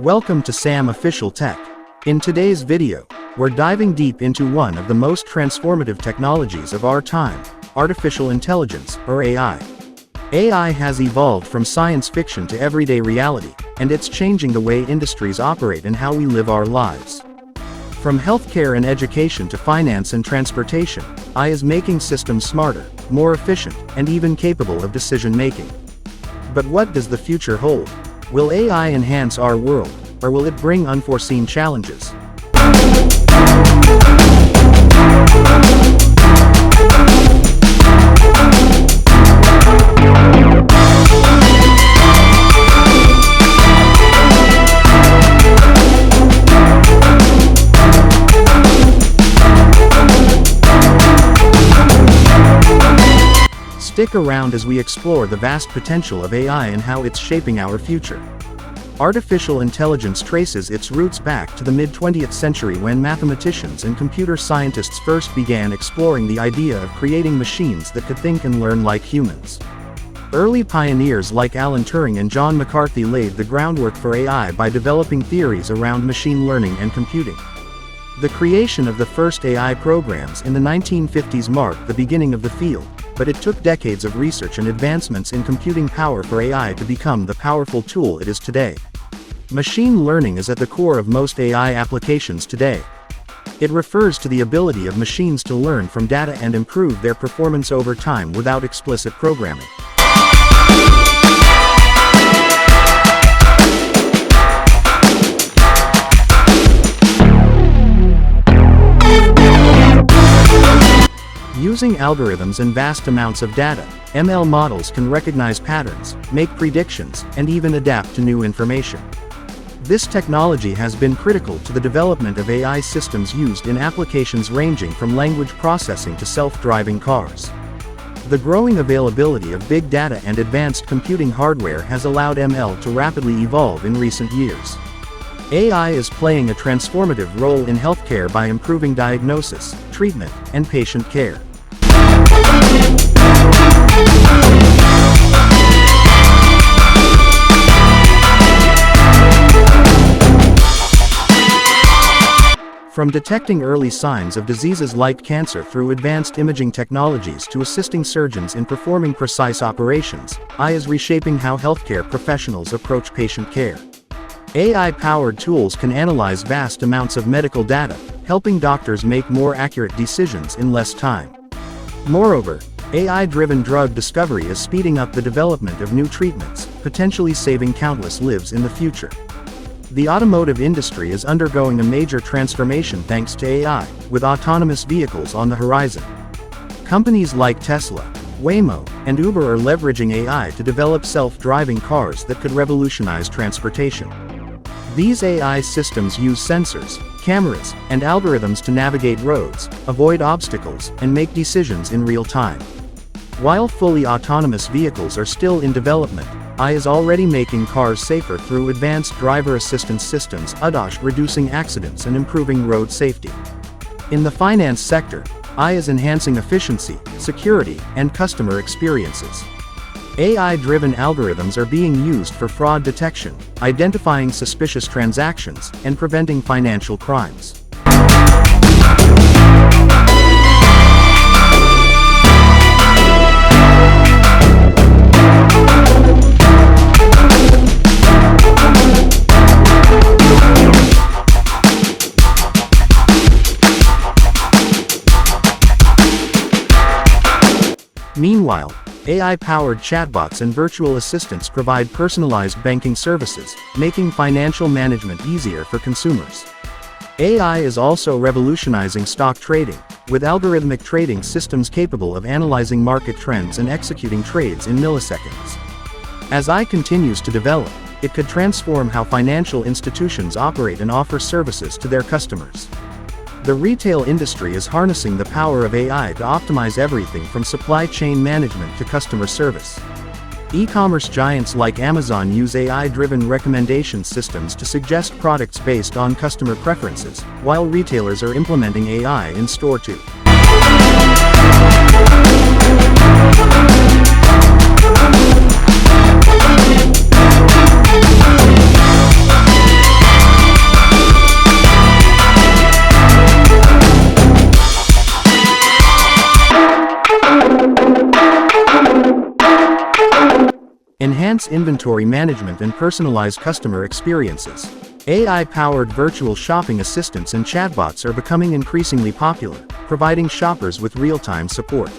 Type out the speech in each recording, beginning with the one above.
Welcome to Sam Official Tech. In today's video, we're diving deep into one of the most transformative technologies of our time, artificial intelligence, or AI. AI has evolved from science fiction to everyday reality, and it's changing the way industries operate and how we live our lives. From healthcare and education to finance and transportation, AI is making systems smarter, more efficient, and even capable of decision-making. But what does the future hold? Will AI enhance our world, or will it bring unforeseen challenges? Stick around as we explore the vast potential of AI and how it's shaping our future. Artificial intelligence traces its roots back to the mid-20th century when mathematicians and computer scientists first began exploring the idea of creating machines that could think and learn like humans. Early pioneers like Alan Turing and John McCarthy laid the groundwork for AI by developing theories around machine learning and computing. The creation of the first AI programs in the 1950s marked the beginning of the field, but it took decades of research and advancements in computing power for AI to become the powerful tool it is today. Machine learning is at the core of most AI applications today. It refers to the ability of machines to learn from data and improve their performance over time without explicit programming. Using algorithms and vast amounts of data, ML models can recognize patterns, make predictions, and even adapt to new information. This technology has been critical to the development of AI systems used in applications ranging from language processing to self-driving cars. The growing availability of big data and advanced computing hardware has allowed ML to rapidly evolve in recent years. AI is playing a transformative role in healthcare by improving diagnosis, treatment, and patient care. From detecting early signs of diseases like cancer through advanced imaging technologies to assisting surgeons in performing precise operations, AI is reshaping how healthcare professionals approach patient care. AI-powered tools can analyze vast amounts of medical data, helping doctors make more accurate decisions in less time. Moreover, AI-driven drug discovery is speeding up the development of new treatments, potentially saving countless lives in the future. The automotive industry is undergoing a major transformation thanks to AI, with autonomous vehicles on the horizon. Companies like Tesla, Waymo, and Uber are leveraging AI to develop self-driving cars that could revolutionize transportation. These AI systems use sensors, cameras, and algorithms to navigate roads, avoid obstacles, and make decisions in real time. While fully autonomous vehicles are still in development, AI is already making cars safer through advanced driver assistance systems, ADAS, reducing accidents and improving road safety. In the finance sector, AI is enhancing efficiency, security, and customer experiences. AI-driven algorithms are being used for fraud detection, identifying suspicious transactions, and preventing financial crimes. Meanwhile, AI-powered chatbots and virtual assistants provide personalized banking services, making financial management easier for consumers. AI is also revolutionizing stock trading, with algorithmic trading systems capable of analyzing market trends and executing trades in milliseconds. As AI continues to develop, it could transform how financial institutions operate and offer services to their customers. The retail industry is harnessing the power of AI to optimize everything from supply chain management to customer service. E-commerce giants like Amazon use AI-driven recommendation systems to suggest products based on customer preferences, while retailers are implementing AI in store too. Enhance inventory management and personalize customer experiences. AI-powered virtual shopping assistants and chatbots are becoming increasingly popular, providing shoppers with real-time support.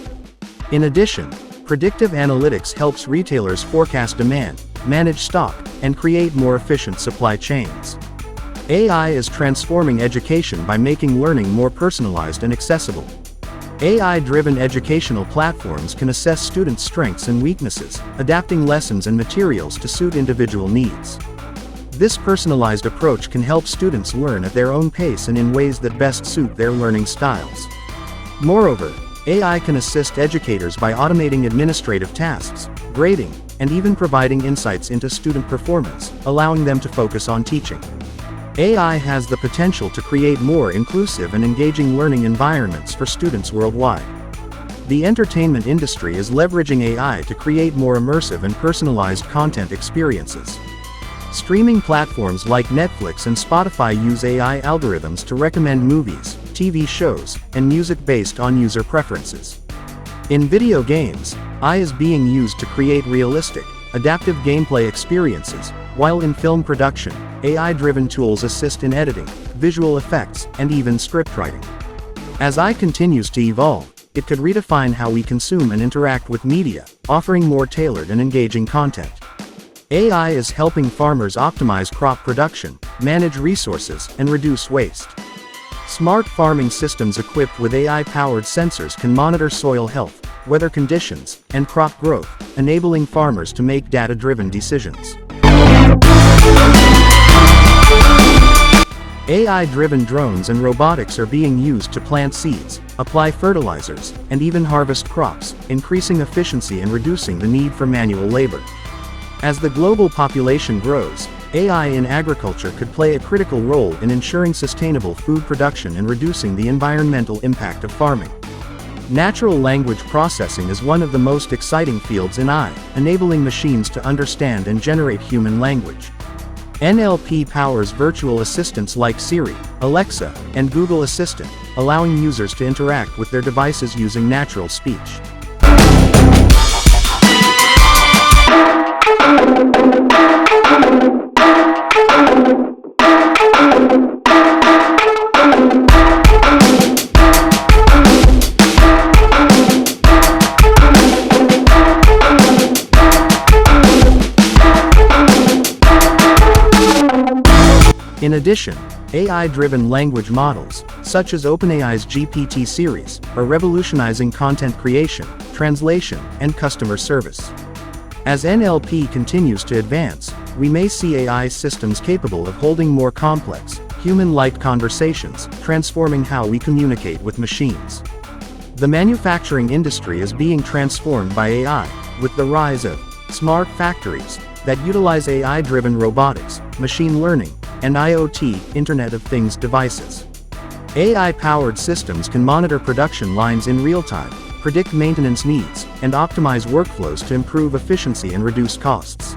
In addition, predictive analytics helps retailers forecast demand, manage stock, and create more efficient supply chains. AI is transforming education by making learning more personalized and accessible. AI-driven educational platforms can assess students' strengths and weaknesses, adapting lessons and materials to suit individual needs. This personalized approach can help students learn at their own pace and in ways that best suit their learning styles. Moreover, AI can assist educators by automating administrative tasks, grading, and even providing insights into student performance, allowing them to focus on teaching. AI has the potential to create more inclusive and engaging learning environments for students worldwide. The entertainment industry is leveraging AI to create more immersive and personalized content experiences. Streaming platforms like Netflix and Spotify use AI algorithms to recommend movies, TV shows, and music based on user preferences. In video games, AI is being used to create realistic, adaptive gameplay experiences, while in film production, AI-driven tools assist in editing, visual effects, and even script writing. As AI continues to evolve, it could redefine how we consume and interact with media, offering more tailored and engaging content. AI is helping farmers optimize crop production, manage resources, and reduce waste. Smart farming systems equipped with AI-powered sensors can monitor soil health, weather conditions, and crop growth, enabling farmers to make data-driven decisions. AI-driven drones and robotics are being used to plant seeds, apply fertilizers, and even harvest crops, increasing efficiency and reducing the need for manual labor. As the global population grows, AI in agriculture could play a critical role in ensuring sustainable food production and reducing the environmental impact of farming. Natural language processing is one of the most exciting fields in AI, enabling machines to understand and generate human language. NLP powers virtual assistants like Siri, Alexa, and Google Assistant, allowing users to interact with their devices using natural speech. In addition, AI-driven language models, such as OpenAI's GPT series, are revolutionizing content creation, translation, and customer service. As NLP continues to advance, we may see AI systems capable of holding more complex, human-like conversations, transforming how we communicate with machines. The manufacturing industry is being transformed by AI, with the rise of smart factories that utilize AI-driven robotics, machine learning, and IoT, Internet of Things devices. AI-powered systems can monitor production lines in real time, predict maintenance needs, and optimize workflows to improve efficiency and reduce costs.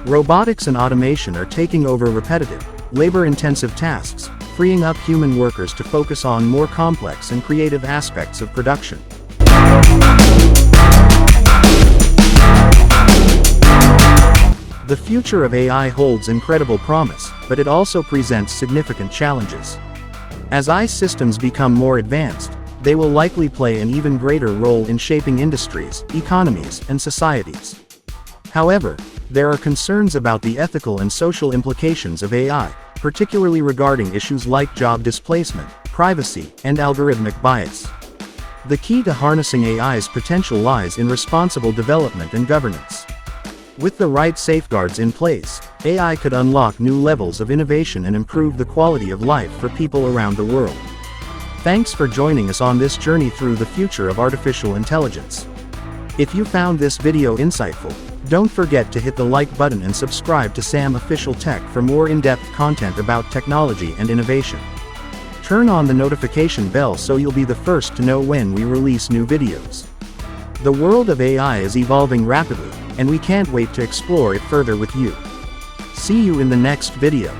Robotics and automation are taking over repetitive, labor-intensive tasks, freeing up human workers to focus on more complex and creative aspects of production. The future of AI holds incredible promise, but it also presents significant challenges. As AI systems become more advanced, they will likely play an even greater role in shaping industries, economies, and societies. However, there are concerns about the ethical and social implications of AI, particularly regarding issues like job displacement, privacy, and algorithmic bias. The key to harnessing AI's potential lies in responsible development and governance. With the right safeguards in place, AI could unlock new levels of innovation and improve the quality of life for people around the world. Thanks for joining us on this journey through the future of artificial intelligence. If you found this video insightful, don't forget to hit the like button and subscribe to Sam Official Tech for more in-depth content about technology and innovation. Turn on the notification bell so you'll be the first to know when we release new videos. The world of AI is evolving rapidly, and we can't wait to explore it further with you. See you in the next video.